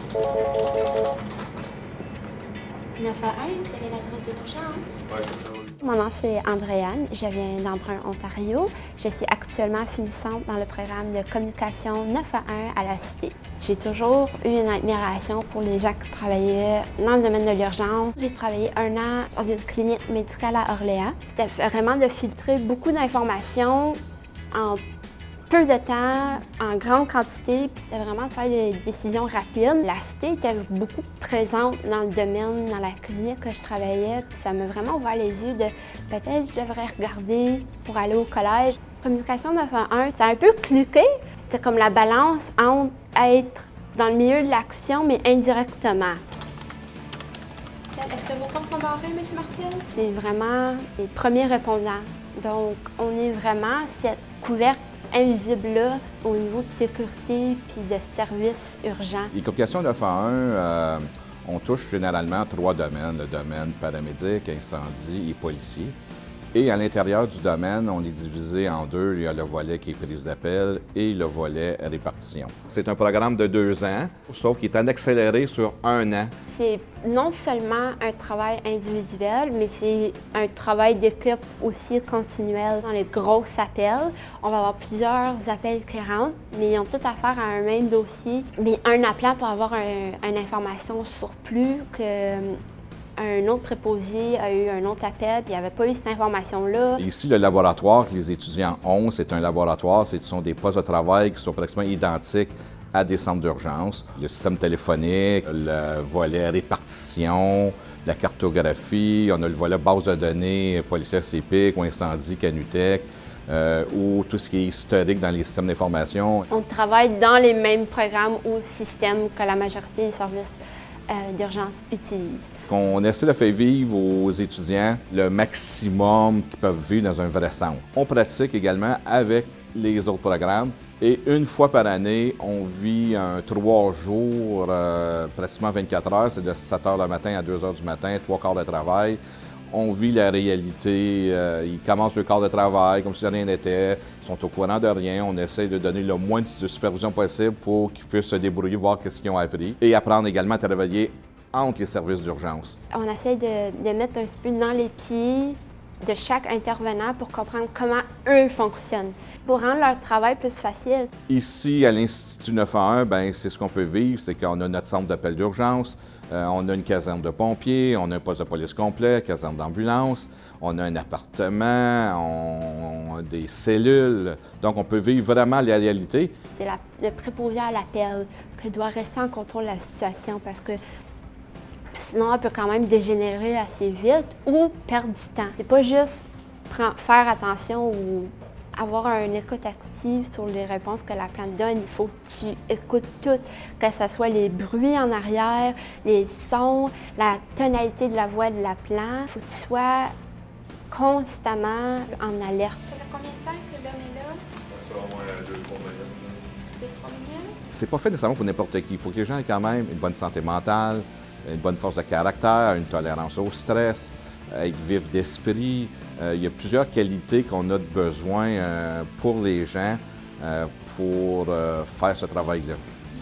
911, quelle est l'adresse de l'urgence? Ouais, c'est ça, oui. Mon nom, c'est Andréane. Je viens d'Embrun, Ontario. Je suis actuellement finissante dans le programme de communication 911 à la Cité. J'ai toujours eu une admiration pour les gens qui travaillaient dans le domaine de l'urgence. J'ai travaillé 1 an dans une clinique médicale à Orléans. C'était vraiment de filtrer beaucoup d'informations en peu de temps, en grande quantité, puis c'était vraiment de faire des décisions rapides. La Cité était beaucoup présente dans le domaine, dans la clinique que je travaillais, puis ça m'a vraiment ouvert les yeux de peut-être je devrais regarder pour aller au collège. Communication 911, ça a un peu cliqué. C'était comme la balance entre être dans le milieu de l'action, mais indirectement. Est-ce que vos portes sont barrées, M. Martel? C'est vraiment les premiers répondants. Donc, on est vraiment cette couverte invisible-là au niveau de sécurité puis de services urgents. Les communications 911, on touche généralement 3 domaines, le domaine paramédic, incendie et policier. Et à l'intérieur du domaine, on est divisé en 2. Il y a le volet qui est prise d'appel et le volet répartition. C'est un programme de 2 ans, sauf qu'il est en accéléré sur 1 an. C'est non seulement un travail individuel, mais c'est un travail d'équipe aussi continuel. Dans les gros appels, on va avoir plusieurs appels qui rentrent, mais ils ont tout affaire à un même dossier. Mais un appelant peut avoir une information surplus que un autre préposé a eu un autre appel, puis il n'avait pas eu cette information-là. Ici, le laboratoire que les étudiants ont, c'est un laboratoire, ce sont des postes de travail qui sont pratiquement identiques à des centres d'urgence. Le système téléphonique, le volet répartition, la cartographie, on a le volet base de données, policière CPIC ou incendie, Canutech, ou tout ce qui est historique dans les systèmes d'information. On travaille dans les mêmes programmes ou systèmes que la majorité des services d'urgence utilisent. On essaie de faire vivre aux étudiants le maximum qu'ils peuvent vivre dans un vrai centre. On pratique également avec les autres programmes et une fois par année, on vit 3 jours, pratiquement 24 heures, c'est de 7 heures le matin à 2 heures du matin, 3 quarts de travail. On vit la réalité, ils commencent le quart de travail comme si de rien n'était, ils sont au courant de rien, on essaie de donner le moins de supervision possible pour qu'ils puissent se débrouiller, voir ce qu'ils ont appris et apprendre également à travailler entre les services d'urgence. On essaie de mettre un petit peu dans les pieds de chaque intervenant pour comprendre comment eux fonctionnent, pour rendre leur travail plus facile. Ici, à l'Institut 911, bien, c'est ce qu'on peut vivre, c'est qu'on a notre centre d'appel d'urgence, on a une caserne de pompiers, on a un poste de police complet, caserne d'ambulance, on a un appartement, on a des cellules, donc on peut vivre vraiment la réalité. C'est le préposé à l'appel qui doit rester en contrôle de la situation parce que sinon, elle peut quand même dégénérer assez vite ou perdre du temps. C'est pas juste faire attention ou avoir une écoute active sur les réponses que l'appelant donne. Il faut que tu écoutes tout, que ce soit les bruits en arrière, les sons, la tonalité de la voix de l'appelant. Il faut que tu sois constamment en alerte. Ça fait combien de temps que l'homme est là? Ça fait au moins 2-3 minutes. 2-3 minutes? C'est pas fait nécessairement pour n'importe qui. Il faut que les gens aient quand même une bonne santé mentale, une bonne force de caractère, une tolérance au stress, être vif d'esprit. Il y a plusieurs qualités qu'on a besoin pour les gens pour faire ce travail-là.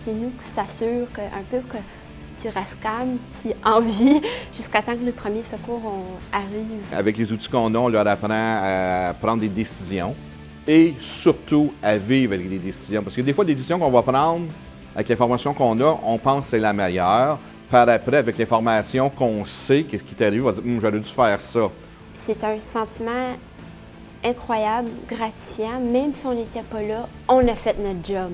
C'est nous qui s'assure un peu que tu restes calme puis en vie jusqu'à temps que les premiers secours arrivent. Avec les outils qu'on a, on leur apprend à prendre des décisions et surtout à vivre avec des décisions. Parce que des fois, les décisions qu'on va prendre, avec l'information qu'on a, on pense que c'est la meilleure. Par après, avec l'information qu'on sait, qu'est-ce qui t'arrive, on va dire j'aurais dû faire ça. C'est un sentiment incroyable, gratifiant. Même si on n'était pas là, on a fait notre job.